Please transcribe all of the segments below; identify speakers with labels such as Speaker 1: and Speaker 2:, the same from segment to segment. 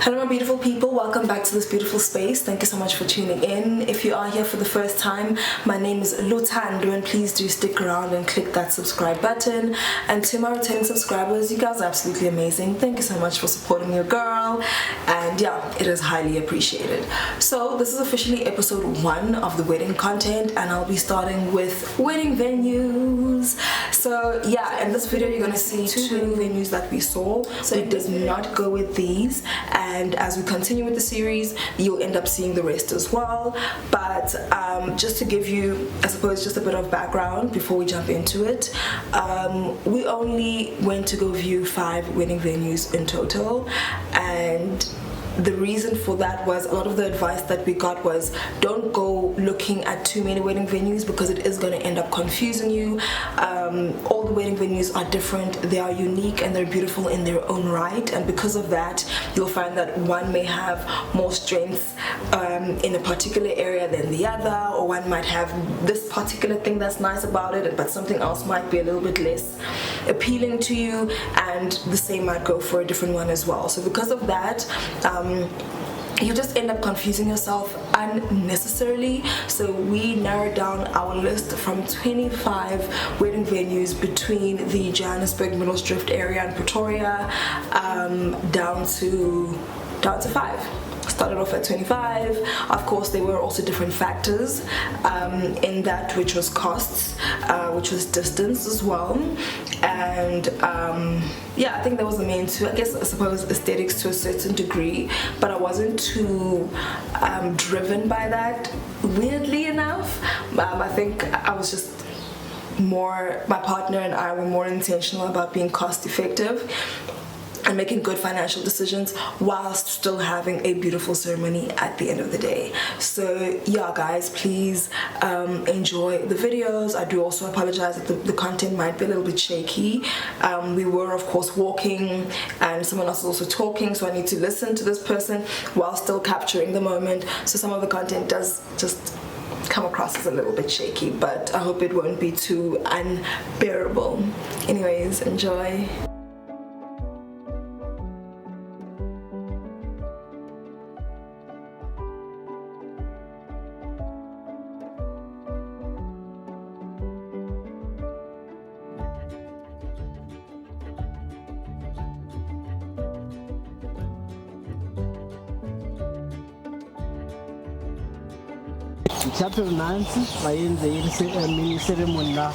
Speaker 1: Hello my beautiful people, welcome back to this beautiful space. Thank you so much for tuning in. If you are here for the first time, my name is Lutando and please do stick around and click that subscribe button. And to my returning subscribers, you guys are absolutely amazing. Thank you so much for supporting your girl, and yeah, it is highly appreciated. So this is officially episode 1 of the wedding content, and I'll be starting with wedding venues. So yeah, in this video you're going to see 2 wedding venues that we saw. So it does not go with these, and as we continue with the series you'll end up seeing the rest as well. But just to give you, I suppose, just a bit of background before we jump into it, we only went to go view 5 wedding venues in total, and the reason for that was a lot of the advice that we got was don't go looking at too many wedding venues because it is going to end up confusing you. All the wedding venues are different, they are unique, and they're beautiful in their own right, and because of that you'll find that one may have more strength in a particular area than the other, or one might have this particular thing that's nice about it but something else might be a little bit less appealing to you, and the same might go for a different one as well. So because of that, you just end up confusing yourself unnecessarily. So we narrowed down our list from 25 wedding venues between the Johannesburg, Middlesdrift area and Pretoria, down to 5. Started off at 25. Of course there were also different factors in that, which was costs, which was distance as well, and yeah, I think that was the main two. I suppose aesthetics to a certain degree, but I wasn't too driven by that, weirdly enough. I think I was just more, my partner and I were more intentional about being cost effective and making good financial decisions whilst still having a beautiful ceremony at the end of the day. So yeah guys, please enjoy the videos. I do also apologize that the content might be a little bit shaky. We were of course walking and someone else is also talking, so I need to listen to this person while still capturing the moment, so some of the content does just come across as a little bit shaky, but I hope it won't be too unbearable. Anyways, enjoy.
Speaker 2: Chapter Nancy bayenze mini ceremony la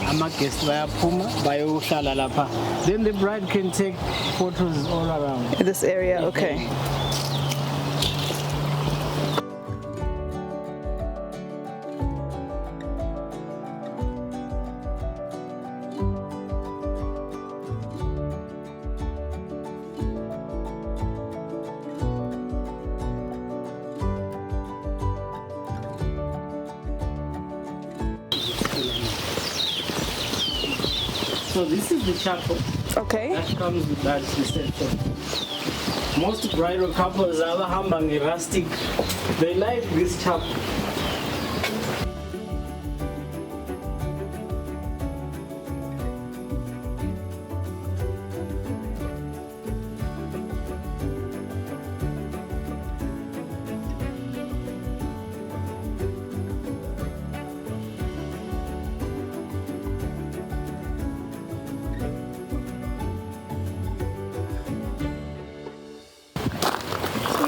Speaker 2: ama-guests bayaphuma bayohlala lapha, then the bride can take photos all around
Speaker 1: In this area, okay.
Speaker 2: So this is the chapel.
Speaker 1: Okay.
Speaker 2: That comes with that reception. Most bridal couples abahamba nge-rustic, they like this chapel.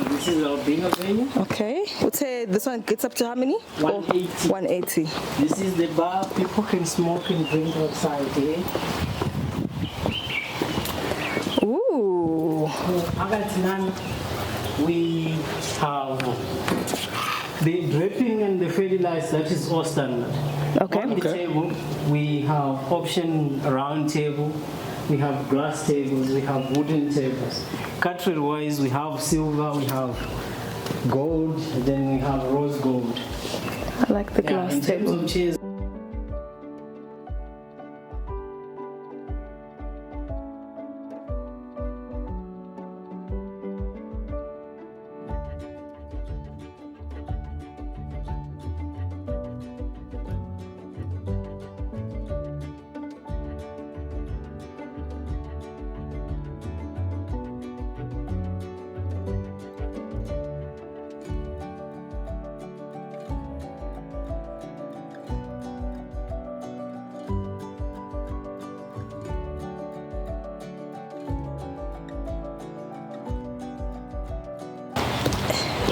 Speaker 2: This is our dinner venue.
Speaker 1: Okay. Would say this one gets up to how many?
Speaker 2: 180.
Speaker 1: 180.
Speaker 2: This is the bar. People can smoke and drink outside here.
Speaker 1: Ooh.
Speaker 2: We have the draping and the fairy lights. That is all standard.
Speaker 1: Okay.
Speaker 2: On the table, we have option round table. We have glass tables, we have wooden tables. Cutlery wise, we have silver, we have gold, then we have rose gold.
Speaker 1: I like the glass
Speaker 2: in
Speaker 1: table.
Speaker 2: terms of chairs,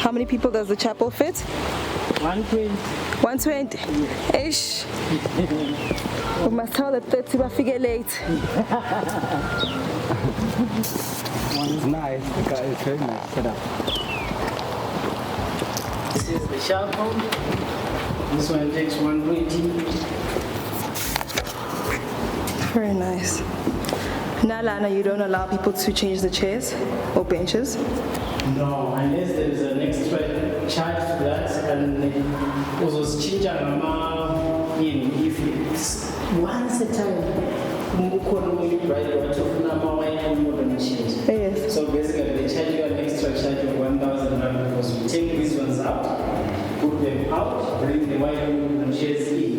Speaker 1: How many people does the chapel fit?
Speaker 2: 120.
Speaker 1: 120? Ish. We must tell the 30 bafike late.
Speaker 3: It's nice. It's very nice setup.
Speaker 2: This is the chapel. This one takes 120.
Speaker 1: Very nice. Nalana, you don't allow people to change the chairs or benches?
Speaker 2: No, unless there is an extra charge for that, and also change if it's once a time.
Speaker 1: Yes.
Speaker 2: So basically, they charge you an extra charge of 1,000 rand because you take these ones out, put them out, bring the white and chairs in.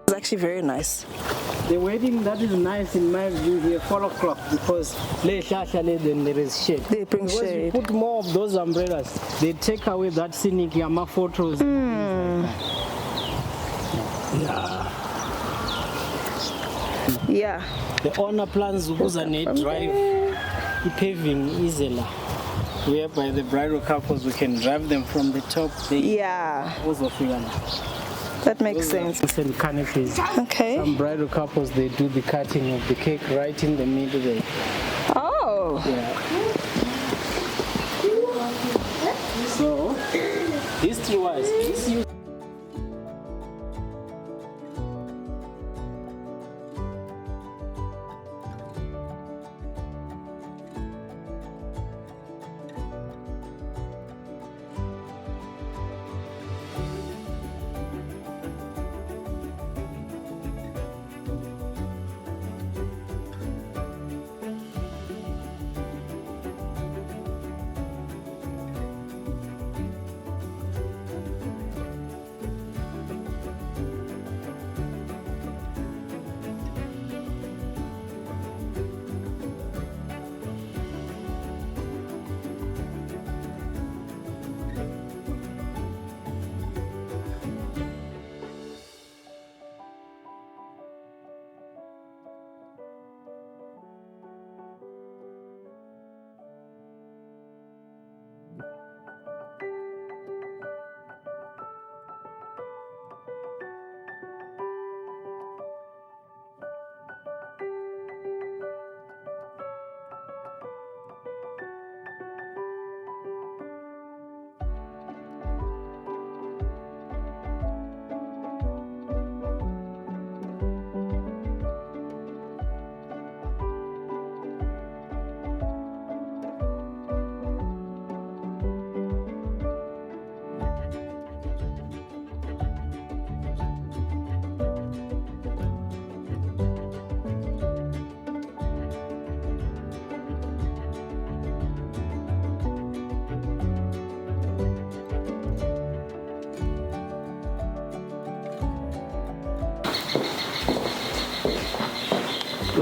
Speaker 1: It's actually very nice.
Speaker 2: The wedding that is nice in my view here, 4 o'clock, because then there is shade.
Speaker 1: They bring
Speaker 2: Because
Speaker 1: shade.
Speaker 2: you put more of those umbrellas, they take away that scenic Yama photos.
Speaker 1: Yeah.
Speaker 2: The owner plans Uzane drive paving easily, whereby the bridal couples we can drive them from the top.
Speaker 1: Yeah. That makes sense.
Speaker 2: And canopies.
Speaker 1: Okay.
Speaker 2: Some bridal couples, they do the cutting of the cake right in the middle there.
Speaker 1: Oh.
Speaker 2: Yeah. So, history-wise, this used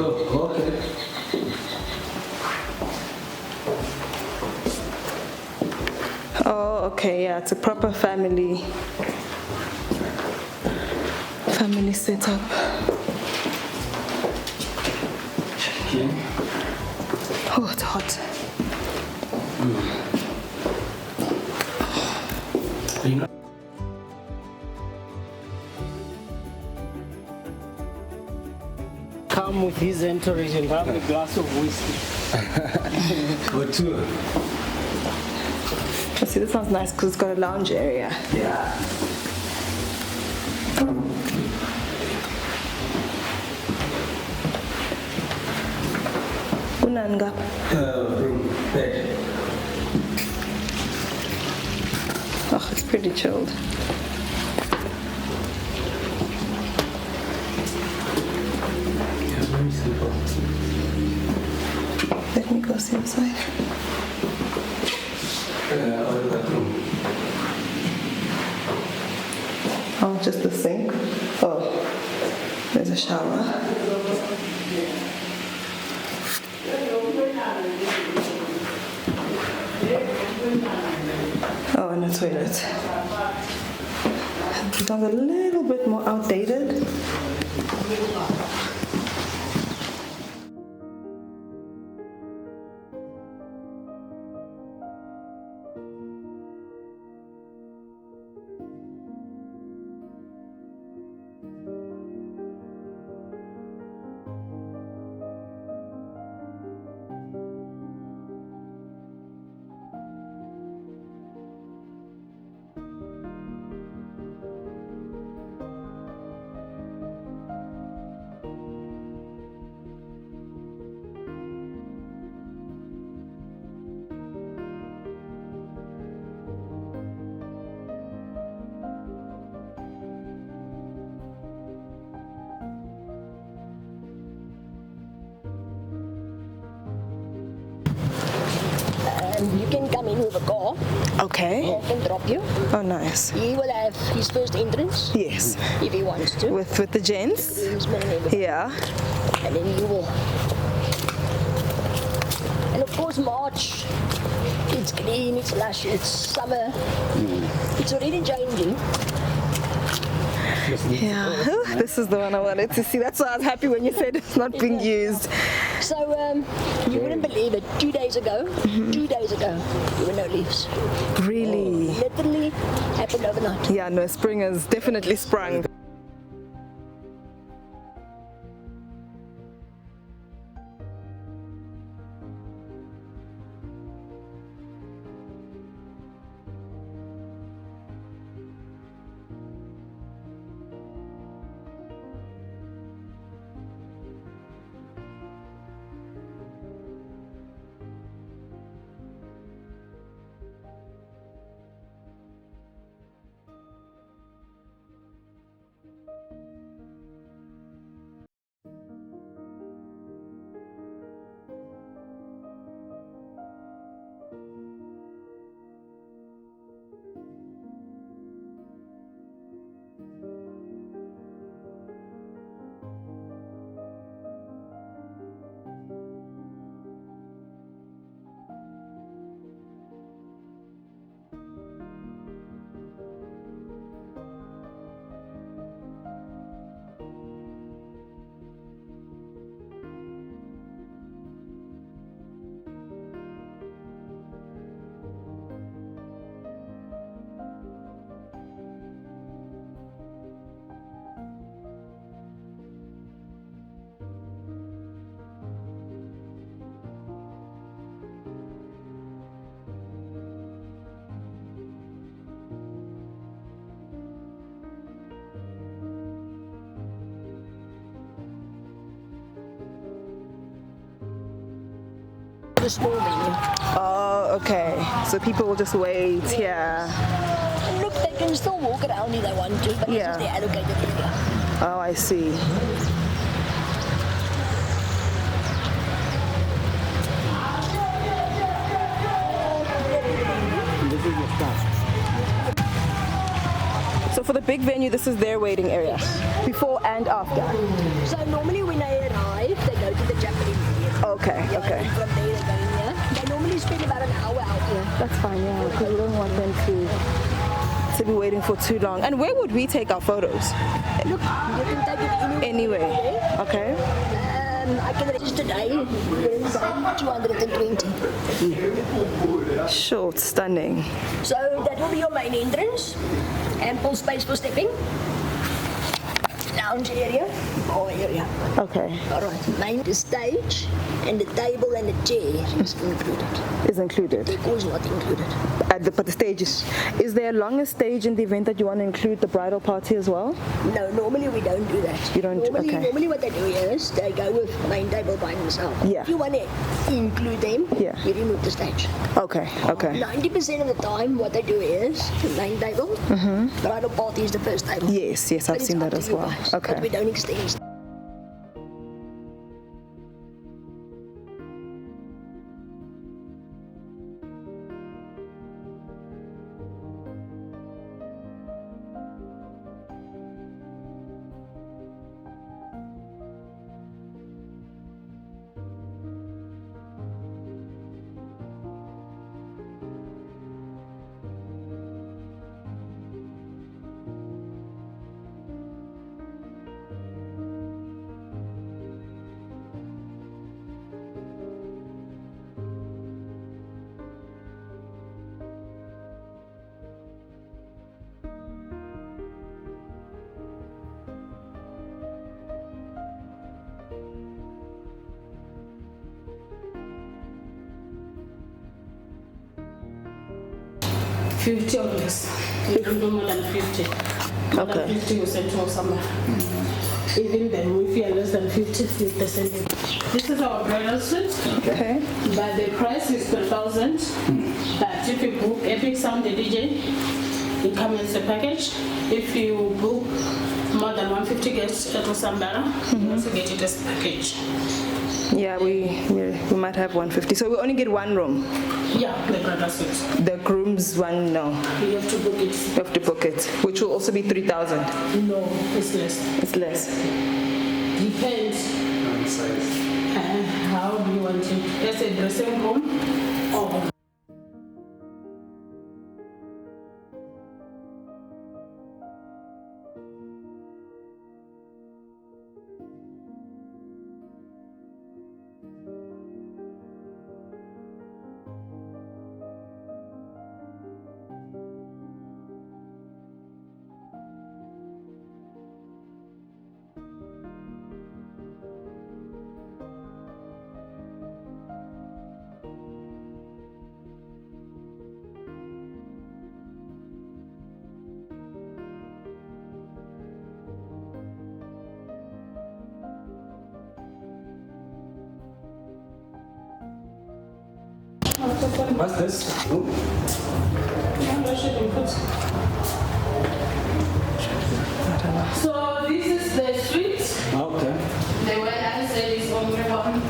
Speaker 3: Oh, okay.
Speaker 1: Oh, okay, yeah, it's a proper family setup.
Speaker 3: Okay.
Speaker 1: Oh, it's hot.
Speaker 3: You know,
Speaker 2: come with his entourage and have a glass of whiskey.
Speaker 3: or two.
Speaker 1: See, this one's nice because it's got a lounge area.
Speaker 3: Yeah.
Speaker 1: Unanga.
Speaker 3: Room, bed.
Speaker 1: Oh, it's pretty chilled.
Speaker 3: Yeah, very simple.
Speaker 1: Let me go see the side. Oh, there's a shower. Oh, and a toilet. This one's a little bit more outdated.
Speaker 4: You can come in with a car.
Speaker 1: Okay.
Speaker 4: I can drop you.
Speaker 1: Oh, nice.
Speaker 4: He will have his first entrance.
Speaker 1: Yes.
Speaker 4: If he wants to.
Speaker 1: With the gents?
Speaker 4: Groomsmen and everything.
Speaker 1: Yeah.
Speaker 4: And then you will. And of course March. It's green, it's lush, it's summer. It's already changing.
Speaker 1: Yeah. This is the one I wanted to see. That's why I was happy when you said it's not being used.
Speaker 4: So you wouldn't believe it. 2 days ago, there were no leaves.
Speaker 1: Really?
Speaker 4: Literally happened overnight.
Speaker 1: Yeah, no, spring has definitely sprung.
Speaker 4: The small venue.
Speaker 1: Oh, okay. So people will just wait here.
Speaker 4: And look, they can still walk around if they want to, but
Speaker 1: Yeah.
Speaker 4: this is the allocated area.
Speaker 1: Oh, I see.
Speaker 3: This is your stuff.
Speaker 1: So for the big venue, this is their waiting area? Before and after?
Speaker 4: So normally when they arrive, they go to the Japanese area.
Speaker 1: Okay,
Speaker 4: Yeah,
Speaker 1: okay.
Speaker 4: and from there they go in here. They normally spend about an hour out here.
Speaker 1: That's fine, yeah, because we don't want them to be waiting for too long. And where would we take our photos?
Speaker 4: Look, you can take it anywhere.
Speaker 1: Anyway, okay.
Speaker 4: I can register today. It's 220.
Speaker 1: Short, stunning.
Speaker 4: So that will be your main entrance. Ample space for stepping. Lounge area, bar area.
Speaker 1: Okay,
Speaker 4: All right. Main the stage and the table and the chair is included.
Speaker 1: is included.
Speaker 4: Decor is not included.
Speaker 1: But the stage is there a longer stage in the event that you want to include the bridal party as well?
Speaker 4: No, normally we don't do that.
Speaker 1: You don't-
Speaker 4: Normally,
Speaker 1: okay.
Speaker 4: normally what they do is they go with main table by themselves.
Speaker 1: Yeah.
Speaker 4: If you want to include them,
Speaker 1: Yeah.
Speaker 4: you remove the stage.
Speaker 1: Okay, okay.
Speaker 4: 90% of the time, what they do is the main table. Bridal party is the first table.
Speaker 1: Yes, yes,
Speaker 4: But
Speaker 1: I've
Speaker 4: it's
Speaker 1: seen
Speaker 4: up
Speaker 1: that
Speaker 4: to
Speaker 1: as
Speaker 4: you
Speaker 1: well.
Speaker 4: guys.
Speaker 1: Okay.
Speaker 4: But we don't extend.
Speaker 5: 50 or less. You don't do more than 50. More
Speaker 1: Okay.
Speaker 5: than 50 you send to somewhere. Even then, if you are less than 50, you send it. This is our bridal suite.
Speaker 1: Okay.
Speaker 5: But the price is 12,000. But if you book Epic Sound the DJ, it comes as a package. If you book more than 150 guests at Usumbara, you also get it as a package.
Speaker 1: Yeah, we might have 150. So we only get one room.
Speaker 5: Yeah, the bridal suite.
Speaker 1: The groom's one, no.
Speaker 5: You have to book it.
Speaker 1: You have to book it, which will also be 3,000.
Speaker 5: No, it's less.
Speaker 1: It's less.
Speaker 5: Depends. How do you want it? As a dressing room or
Speaker 3: What's this? Room?
Speaker 5: So this is the suite.
Speaker 3: Okay.
Speaker 5: The way I said is only one.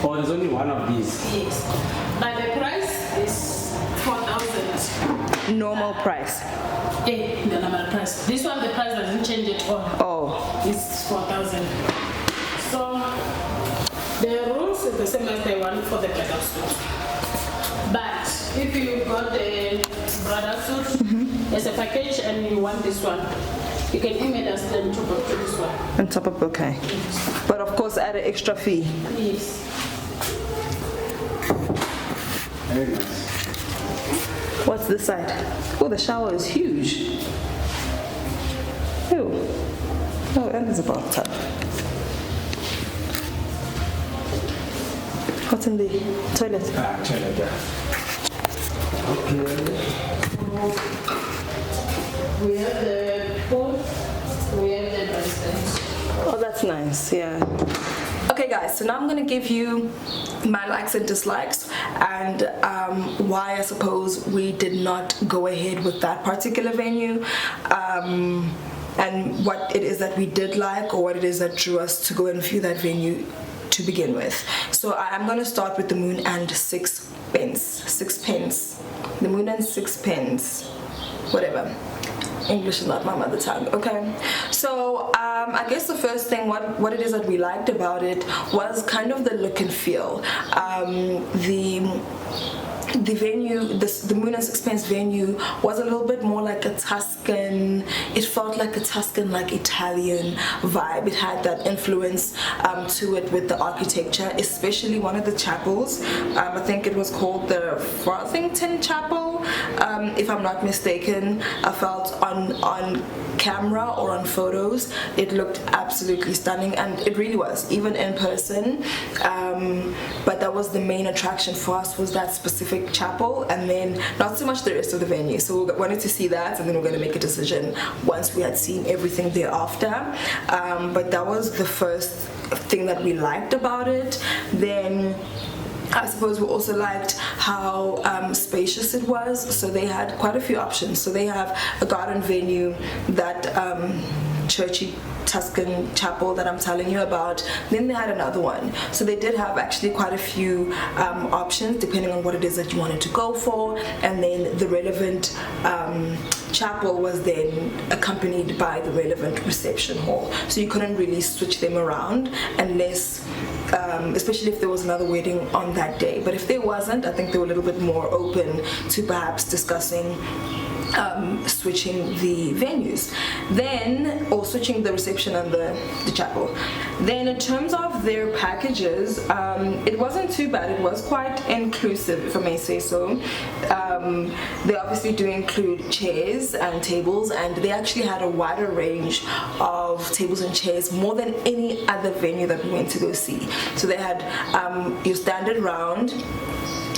Speaker 3: Oh, there's only one of these.
Speaker 5: Yes. But the price is 4,000.
Speaker 1: Normal price.
Speaker 5: The normal price. This one, the price doesn't change at all.
Speaker 1: Oh.
Speaker 5: It's 4,000. So the rules is the same as the one for the bridal suit. But if you got the bridal suit as a package and you want this one, you can email us then to book to this one.
Speaker 1: On top of okay. But of course at an extra fee.
Speaker 5: Yes.
Speaker 3: Very nice.
Speaker 1: What's this side? Oh, the shower is huge. Ew. Oh, and there's a bathtub. What's in the toilet?
Speaker 3: Toilet, yeah. Okay.
Speaker 5: We have the pool, we have the basement.
Speaker 1: Oh, that's nice, yeah. Okay guys, so now I'm gonna give you my likes and dislikes and why I suppose we did not go ahead with that particular venue, and what it is that we did like or what it is that drew us to go and view that venue to begin with. So I'm gonna start with the Moon and Sixpence. The Moon and Sixpence, whatever. English is not my mother tongue, okay? So I guess the first thing, what it is that we liked about it was kind of the look and feel. The venue, the Moon and Sixpence venue was a little bit more like a Tuscan, it felt like a Tuscan, like Italian vibe. It had that influence to it with the architecture, especially one of the chapels. I think it was called the Farthington Chapel, if I'm not mistaken. I felt on camera or on photos it looked absolutely stunning, and it really was, even in person. But that was the main attraction for us, was that specific chapel, and then not so much the rest of the venue. So we wanted to see that, and then we're going to make a decision once we had seen everything thereafter. But that was the first thing that we liked about it. Then I suppose we also liked how spacious it was. So they had quite a few options. So they have a garden venue, that churchy Tuscan chapel that I'm telling you about. Then they had another one. So they did have actually quite a few options depending on what it is that you wanted to go for. And then the relevant chapel was then accompanied by the relevant reception hall. So you couldn't really switch them around unless, especially if there was another wedding on that day. But if there wasn't, I think they were a little bit more open to perhaps discussing switching the venues, then, or switching the reception and the chapel. Then in terms of their packages, it wasn't too bad. It was quite inclusive, if I may say so. They obviously do include chairs and tables, and they actually had a wider range of tables and chairs, more than any other venue that we went to go see. So they had your standard round,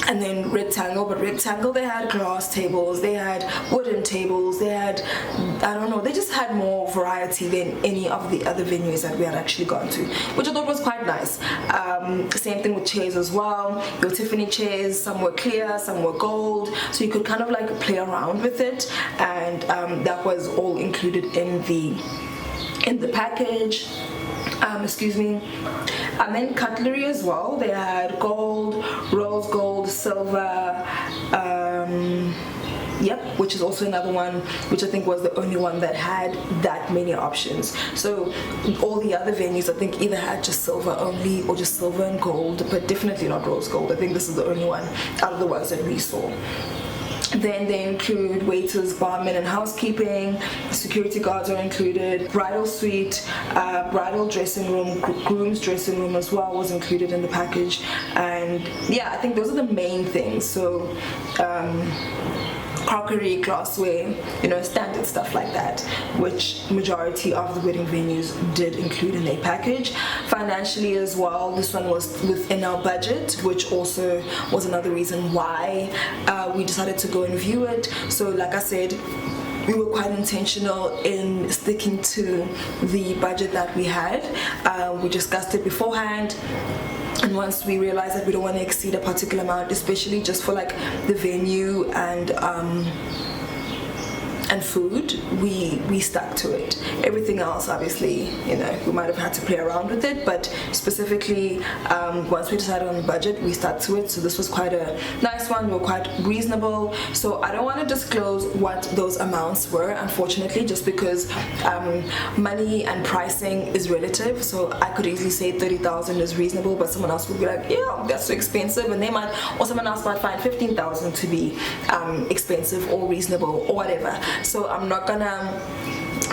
Speaker 1: and then Rectangle, but Rectangle, they had glass tables, they had wooden tables, they had, I don't know, they just had more variety than any of the other venues that we had actually gone to, which I thought was quite nice. Same thing with chairs as well. Your Tiffany chairs, some were clear, some were gold, so you could kind of like play around with it, and that was all included in the package. Excuse me. And then cutlery as well. They had gold, rose gold, silver, yep, which is also another one, which I think was the only one that had that many options. So all the other venues I think either had just silver only or just silver and gold, but definitely not rose gold. I think this is the only one out of the ones that we saw. Then they include waiters, barmen, and housekeeping. Security guards are included. Bridal suite, bridal dressing room, groom's dressing room as well was included in the package. And yeah, I think those are the main things. So crockery, glassware, you know, standard stuff like that, which majority of the wedding venues did include in their package. Financially as well, this one was within our budget, which also was another reason why we decided to go and view it. So like I said, we were quite intentional in sticking to the budget that we had. We discussed it beforehand. And once we realized that we don't want to exceed a particular amount, especially just for like the venue and food, we stuck to it. Everything else, obviously, you know, we might have had to play around with it, but specifically, once we decided on the budget, we stuck to it. So this was quite a nice one. We were quite reasonable. So I don't want to disclose what those amounts were, unfortunately, just because money and pricing is relative. So I could easily say 30,000 is reasonable, but someone else would be like, yeah, that's so expensive, and they might, or someone else might find 15,000 to be expensive or reasonable or whatever. So I'm not gonna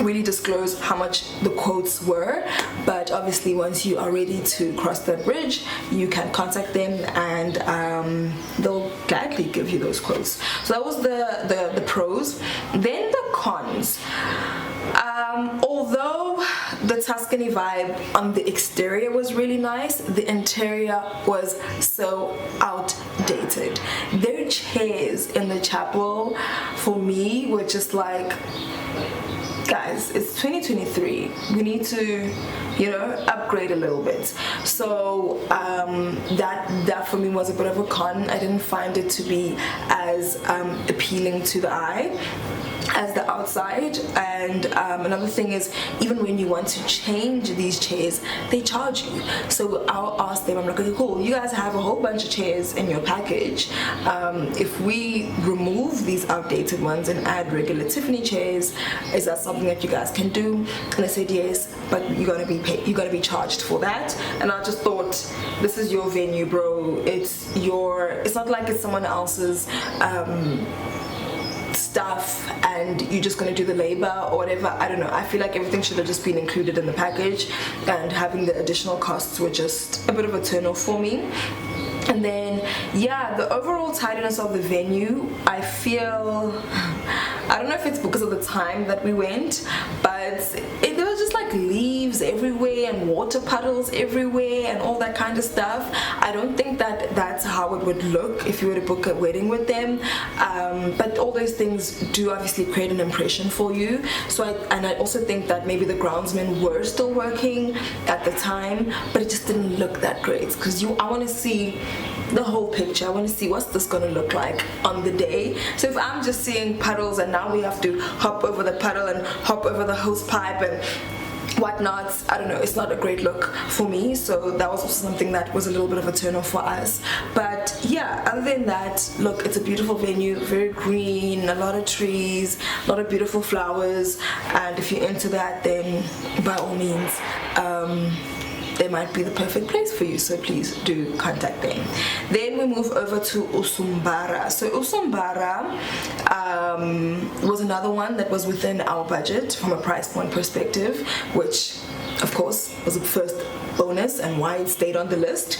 Speaker 1: really disclose how much the quotes were, but obviously once you are ready to cross that bridge, you can contact them and they'll gladly give you those quotes. So that was the pros. Then the cons. Although the Tuscany vibe on the exterior was really nice, the interior was so outdated. Their chairs in the chapel for me were just like, guys, it's 2023. We need to, you know, upgrade a little bit. So that for me was a bit of a con. I didn't find it to be as appealing to the eye as the outside. And another thing is, even when you want to change these chairs, they charge you. So I'll ask them, I'm like, okay, cool, you guys have a whole bunch of chairs in your package. If we remove these outdated ones and add regular Tiffany chairs, is that something that you guys can do? And they said yes, but you're gonna be charged for that. And I just thought, this is your venue, bro. It's not like it's someone else's stuff and you're just going to do the labor or whatever. I don't know. I feel like everything should have just been included in the package, and having the additional costs were just a bit of a turn off for me. And then, yeah, the overall tidiness of the venue, I feel, I don't know if it's because of the time that we went, but there was just like leaves everywhere and water puddles everywhere and all that kind of stuff. I don't think that that's how it would look if you were to book a wedding with them, but all those things do obviously create an impression for you. So I also think that maybe the groundsmen were still working at the time, but it just didn't look that great, because I want to see the whole picture. I want to see what's this going to look like on the day. So if I'm just seeing puddles and now we have to hop over the puddle and hop over the hose pipe and whatnot, I don't know, it's not a great look for me. So that was also something that was a little bit of a turn off for us. But yeah, other than that, look, it's a beautiful venue, very green, a lot of trees, a lot of beautiful flowers, and if you're into that, then by all means they might be the perfect place for you, so please do contact them. Then we move over to Usumbara. So Usumbara was another one that was within our budget from a price point perspective, which of course was the first bonus and why it stayed on the list.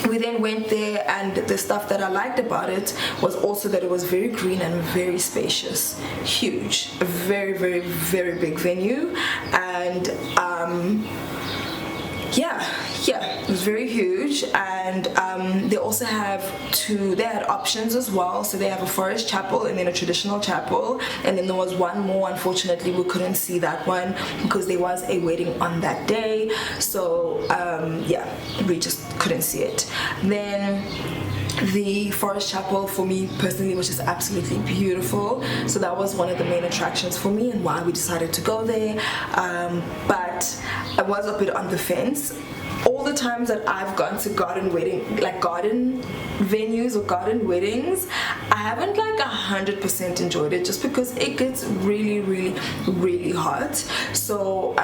Speaker 1: We then went there, and the stuff that I liked about it was also that it was very green and very spacious, huge, a very, very, very big venue. And it was very huge. And they also have they had options as well. So they have a forest chapel and then a traditional chapel, and then there was one more. Unfortunately, we couldn't see that one because there was a wedding on that day. So we just couldn't see it. Then the forest chapel for me personally was just absolutely beautiful, so that was one of the main attractions for me and why we decided to go there. But I was a bit on the fence. All the times that I've gone to garden venues or garden weddings, I haven't 100% enjoyed it, just because it gets really, really, really hot. So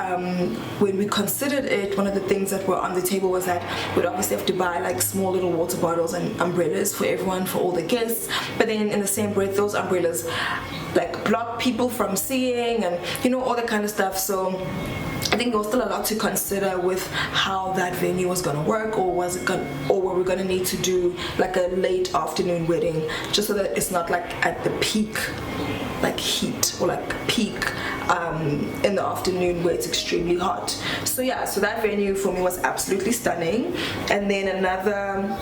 Speaker 1: when we considered it, one of the things that were on the table was that we'd obviously have to buy small little water bottles and umbrellas for everyone, for all the guests. But then in the same breath, those umbrellas block people from seeing, and all that kind of stuff. So I think there was still a lot to consider with how that venue was going to work, or were we going to need to do a late afternoon wedding, just so that it's not at the peak heat, or peak in the afternoon where it's extremely hot. So that venue for me was absolutely stunning. And then another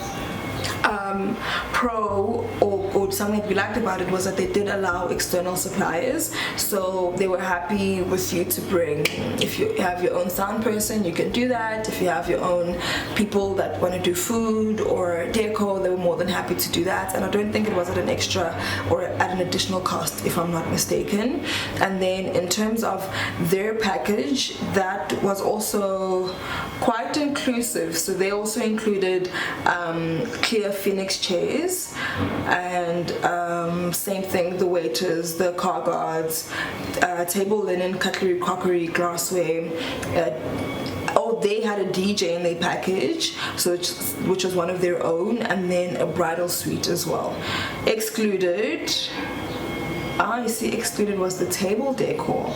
Speaker 1: pro or something that we liked about it was that they did allow external suppliers. So they were happy with you to bring, if you have your own sound person, you can do that. If you have your own people that want to do food or decor, they were more than happy to do that. And I don't think it was at an extra or at an additional cost, if I'm not mistaken. And then in terms of their package, that was also quite inclusive. So they also included clear Phoenix chairs, and same thing, the waiters, the car guards, table linen, cutlery, crockery, glassware. They had a DJ in their package, which was one of their own, and then a bridal suite as well. Excluded was the table decor.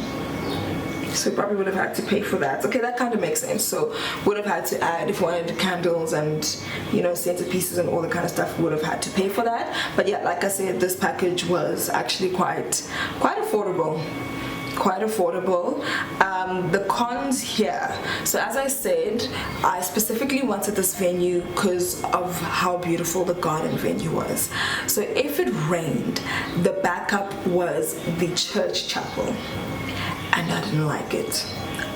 Speaker 1: So we probably would have had to pay for that. Okay, that kind of makes sense. So would have had to add, if we wanted candles and centerpieces and all the kind of stuff, we would have had to pay for that. But yeah, like I said, this package was actually quite affordable. The cons here. So as I said, I specifically wanted this venue because of how beautiful the garden venue was. So if it rained, the backup was the church chapel. And I didn't like it.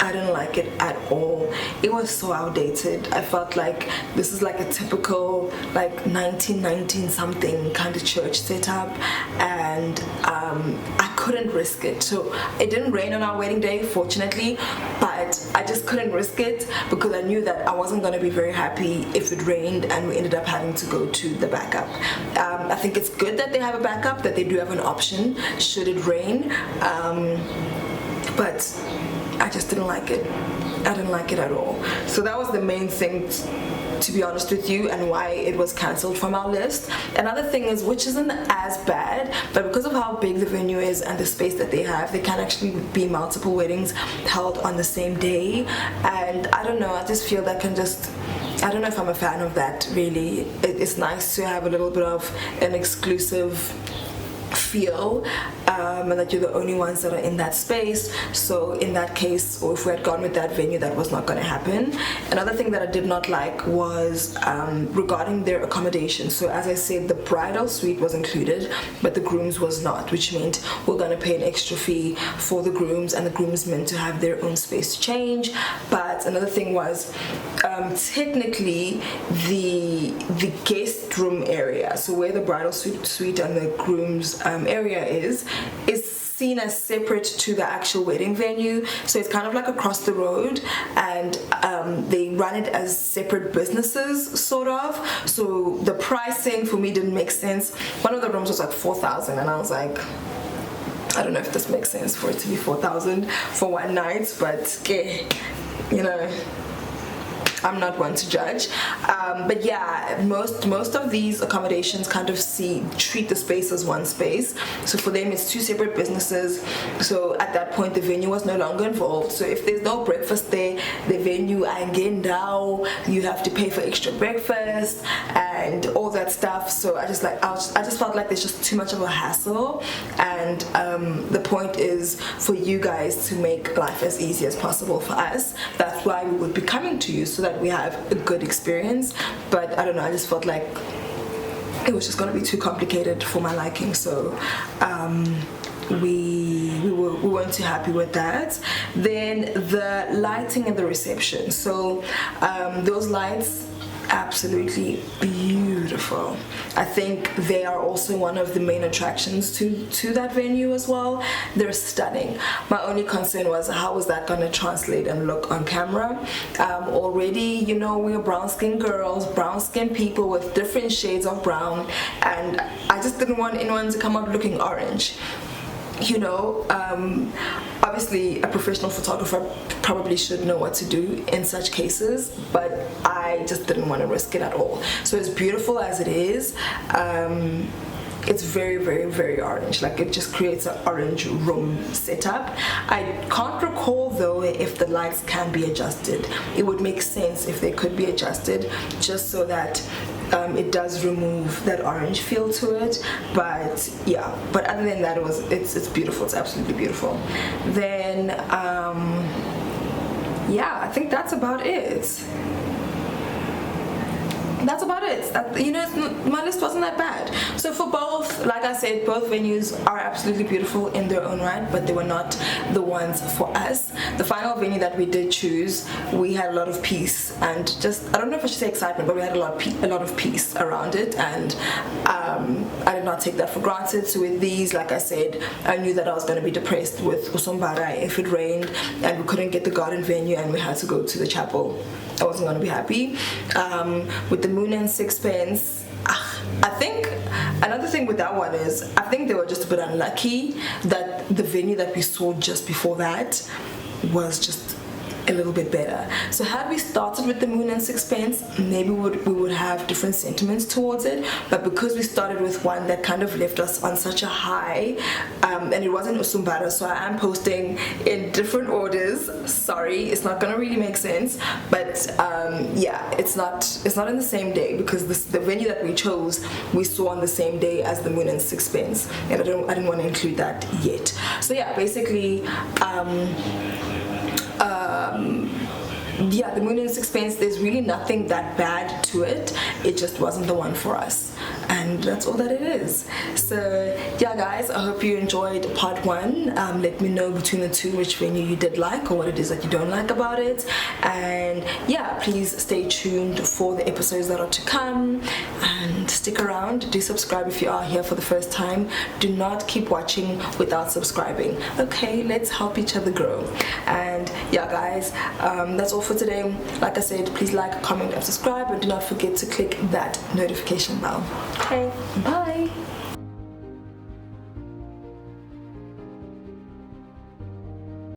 Speaker 1: I didn't like it at all. It was so outdated. I felt like this is a typical 1919 something kind of church setup, and I couldn't risk it. So it didn't rain on our wedding day, fortunately, but I just couldn't risk it because I knew that I wasn't going to be very happy if it rained and we ended up having to go to the backup. I think it's good that they have a backup, that they do have an option should it rain, but I just didn't like it. I didn't like it at all. So that was the main thing, to be honest with you, and why it was cancelled from our list. Another thing is, which isn't as bad, but because of how big the venue is and the space that they have, there can actually be multiple weddings held on the same day. And I don't know, I just feel that I don't know if I'm a fan of that, really. It's nice to have a little bit of an exclusive feel, and that you're the only ones that are in that space. So in that case, or if we had gone with that venue, that was not going to happen. Another thing that I did not like was regarding their accommodation. So as I said, the bridal suite was included, but the grooms was not, which meant we're going to pay an extra fee for the grooms, and the groomsmen to have their own space to change. But another thing was, technically the guest room area, so where the bridal suite and the groom's area is seen as separate to the actual wedding venue. So it's kind of across the road, and they run it as separate businesses, sort of. So the pricing for me didn't make sense. One of the rooms was 4,000, and I was like, I don't know if this makes sense for it to be 4,000 for one night, but I'm not one to judge. But yeah, most of these accommodations kind of treat the space as one space. So for them, it's two separate businesses. So at that point, the venue was no longer involved. So if there's no breakfast there, the venue, again, now you have to pay for extra breakfast. and all that stuff. So I just felt like there's just too much of a hassle, and the point is for you guys to make life as easy as possible for us. That's why we would be coming to you, so that we have a good experience. But I don't know, I just felt like it was just going to be too complicated for my liking. So we weren't too happy with that. Then the lighting and the reception. So those lights, absolutely beautiful. I think they are also one of the main attractions to that venue as well. They're stunning. My only concern was, how was that going to translate and look on camera? Already, you know, we're brown skinned girls, brown skinned people with different shades of brown, and I just didn't want anyone to come out looking orange. You know, obviously a professional photographer probably should know what to do in such cases, but I just didn't want to risk it at all. So as beautiful as it is, it's very, very, very orange. Like, it just creates an orange room setup. I can't recall though if the lights can be adjusted. It would make sense if they could be adjusted, just so that it does remove that orange feel to it. But yeah, but other than that, it's beautiful. It's absolutely beautiful. Then yeah, I think that's about it. That's about it. You know, my list wasn't that bad. So for both, like I said, both venues are absolutely beautiful in their own right, but they were not the ones for us. The final venue that we did choose, we had a lot of peace, and just, I don't know if I should say excitement, but we had a lot of peace around it, and I did not take that for granted. So with these, like I said, I knew that I was going to be depressed with Usumbara if it rained and we couldn't get the garden venue and we had to go to the chapel. I wasn't going to be happy. With the Moon and Sixpence, I think another thing with that one is, I think they were just a bit unlucky that the venue that we saw just before that was just a little bit better. So had we started with the Moon and Sixpence, maybe we would have different sentiments towards it, but because we started with one that kind of left us on such a high, and it wasn't Usumbara, so I am posting in different orders. Sorry, it's not gonna really make sense, but yeah, it's not in the same day, because the venue that we chose we saw on the same day as the Moon and Sixpence, and I didn't want to include that yet. So yeah, basically yeah, the Moon and Sixpence, there's really nothing that bad to it. It just wasn't the one for us, and that's all that it is. So yeah guys, I hope you enjoyed part one. Let me know between the two which venue you did like, or what it is that you don't like about it. And yeah, please stay tuned for the episodes that are to come, and stick around. Do subscribe if you are here for the first time. Do not keep watching without subscribing. Okay, let's help each other grow. And yeah guys, that's all for today. Like I said, please like, comment and subscribe, and do not forget to click that notification bell. Okay, bye.